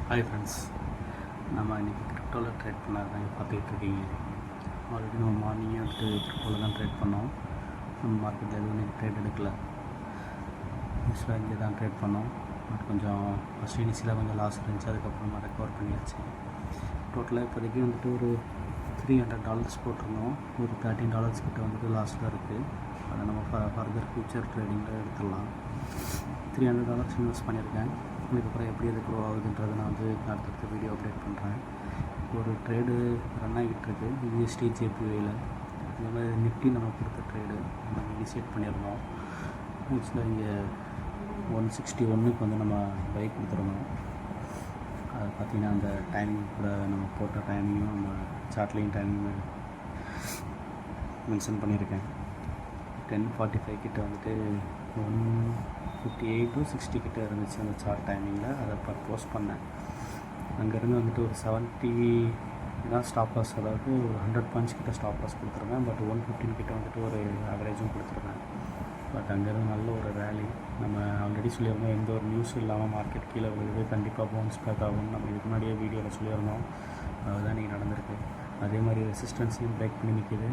Hi friends, நம்ம இன்றைக்கி கிரிப்டோவில் trade பண்ணாதான் பார்த்துக்கிட்ருக்கீங்க. ஆல்ரெடி நம்ம மார்னிங்கே வந்துட்டு கிரிப்டோவில் தான் ட்ரேட் பண்ணோம். நம்ம மார்க்கெட்டில் எதுவும் இன்றைக்கி ட்ரேட் எடுக்கலை. யூஸ்வலாக இங்கே தான் ட்ரேட் பண்ணோம். பட் கொஞ்சம் ஃபஸ்ட் இனிஷியலாக கொஞ்சம் லாஸ் இருந்துச்சு, அதுக்கப்புறமா ரெக்கவர் பண்ணியாச்சு. டோட்டலாக இப்போதைக்கு வந்துட்டு ஒரு $300 போட்டிருந்தோம். ஒரு $13 கிட்ட வந்துட்டு லாஸில் இருக்குது. அதை நம்ம ஃபர்தர் ஃபியூச்சர் ட்ரேடிங்கில் எடுத்துடலாம். $300 இன்வெஸ்ட் பண்ணியிருக்கேன். இதுக்கப்புறம் எப்படி அது க்ரோ ஆகுதுன்றதை நான் வந்து அடுத்தடுத்த வீடியோ அப்டேட் பண்ணுறேன். ஒரு ட்ரேடு ரன் ஆகிட்டு இருக்குது யூஎஸ்டி ஜேபிஐயில். அதே மாதிரி நிஃப்டி நம்ம கொடுத்த ட்ரேடு நம்ம இனிஷியேட் பண்ணியிருந்தோம். ஆக்சுவலாக இங்கே 161க்கு வந்து நம்ம பை கொடுத்துருந்தோம். அது பார்த்திங்கன்னா அந்த டைமிங் கூட நம்ம போட்ட டைமிங்கும் நம்ம சார்ட்லேயும் டைமிங் மென்ஷன் பண்ணியிருக்கேன். 10:45 கிட்ட வந்துட்டு 158 to 60 கிட்ட இருந்துச்சு அந்த சார்ட் டைமிங்கில். அதை இப்போ போஸ்ட் பண்ணேன். அங்கேருந்து வந்துட்டு ஒரு 70 தான் ஸ்டாப் லாஸ், அதாவது ஒரு 100 பாயிண்ட்ஸ் கிட்ட ஸ்டாப் லாஸ் கொடுத்துருவேன். பட் 115 கிட்ட வந்துட்டு ஒரு ஆவரேஜும் கொடுத்துருவேன். பட் அங்கேருந்து நல்ல ஒரு ரேலி. நம்ம ஆல்ரெடி சொல்லியிருந்தோம், எந்த ஒரு நியூஸும் இல்லாமல் மார்க்கெட் கீழே விழுது, கண்டிப்பாக பவுன்ஸ் பேக் ஆகும்னு நம்ம இதுக்கு முன்னாடியே வீடியோவில் சொல்லியிருந்தோம். அதுதான் இன்றைக்கி நடந்திருக்கு. அதே மாதிரி ரெசிஸ்டன்ஸையும் பிரேக் பண்ணி நிற்கிது.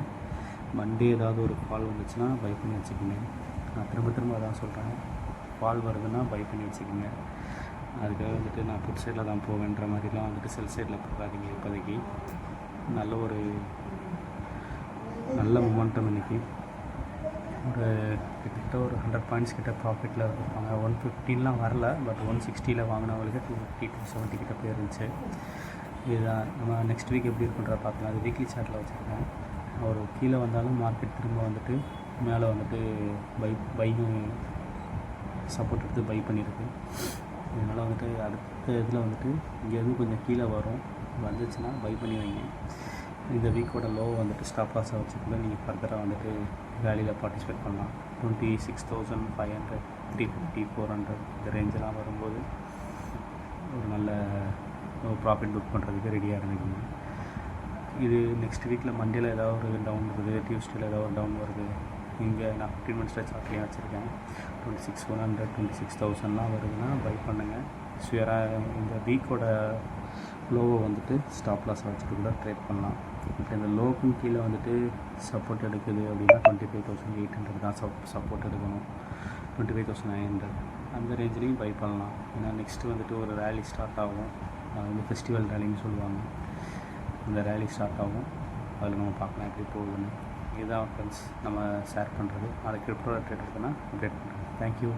மண்டே ஏதாவது ஒரு ஃபால் வந்துச்சுன்னா பை பண்ணி வச்சுக்கோங்க. நான் திரும்ப அதான் சொல்கிறேன், ஃபால் வருதுன்னா பை பண்ணி வச்சுக்கோங்க. அதுக்காக வந்துட்டு நான் புட் சைடில் தான் போவேன்ற மாதிரிலாம் வந்துட்டு செல் சைடில் போகாதீங்க. இப்போதைக்கு நல்ல மொமெண்டம் இன்றைக்கி ஒரு கிட்டத்தட்ட ஒரு 100 பாயிண்ட்ஸ் கிட்ட ப்ராஃபிட்டில் இருப்பாங்க. 115 வரல, பட் 160 வாங்கினவங்களுக்கு 250 270 கிட்ட போயிருந்துச்சு. இதுதான் நம்ம நெக்ஸ்ட் வீக் எப்படி இருக்குன்றத பார்க்கலாம். அது வீக்லி சார்ட்டில் வச்சுருக்கேன். ஒரு கீழே வந்தாலும் மார்க்கெட் திரும்ப வந்துட்டு மேலே வந்துட்டு பையும் சப்போர்ட் எடுத்து பை பண்ணியிருக்கு. இதனால் வந்துட்டு அடுத்த இதில் வந்துட்டு இங்கேருந்து கொஞ்சம் கீழே வந்துச்சுன்னா பை பண்ணி வைங்க. இந்த வீக்கோட லோ வந்துட்டு ஸ்டாப் லாஸாக வச்சுக்கூட நீங்கள் ஃபர்தராக வந்துட்டு வேலியில் பார்ட்டிசிபேட் பண்ணலாம். 26,500 350 400 இந்த ரேஞ்செலாம் வரும்போது ஒரு நல்ல ப்ராஃபிட் புக் பண்ணுறதுக்கு ரெடியாக இருந்துக்குங்க. இது நெக்ஸ்ட் வீக்கில் மண்டேயில் ஏதாவது ஒரு டவுன் இருக்குது, டியூஸ்டேயில் ஏதாவது ஒரு டவுன் வருது. இங்கே நான் 15 மினிட்ஸ் சார்ட்லேயும் வச்சுருக்கேன். 26,100 26,000 வருதுன்னா பை பண்ணுங்கள். ஸ்வியராக இந்த வீக்கோட லோவை வந்துட்டு ஸ்டாப் லாஸை வச்சுட்டு கூட ட்ரேட் பண்ணலாம். இப்போ இந்த லோக்கும் கீழே வந்துட்டு சப்போர்ட் எடுக்குது அப்படின்னா 25,800 தான் சப்போர்ட் எடுக்கணும். 25,900 அந்த ரேஞ்சிலையும் பை பண்ணலாம். ஏன்னா நெக்ஸ்ட்டு வந்துட்டு ஒரு ரேலி ஸ்டார்ட் ஆகும். அது வந்து ஃபெஸ்டிவல் ரேலின்னு சொல்லுவாங்க. அந்த ரேலி ஸ்டார்ட் ஆகும். அதில் நம்ம பார்க்கலாம் எப்படி போகுதுன்னு. இதுதான் ஃப்ரெண்ட்ஸ் நம்ம ஷேர் பண்ணுறது. நாளைக்கு கிரிப்டோ ட்ரேட் இருக்குன்னா அப்டேட் பண்ணுறேன். தேங்க்யூ.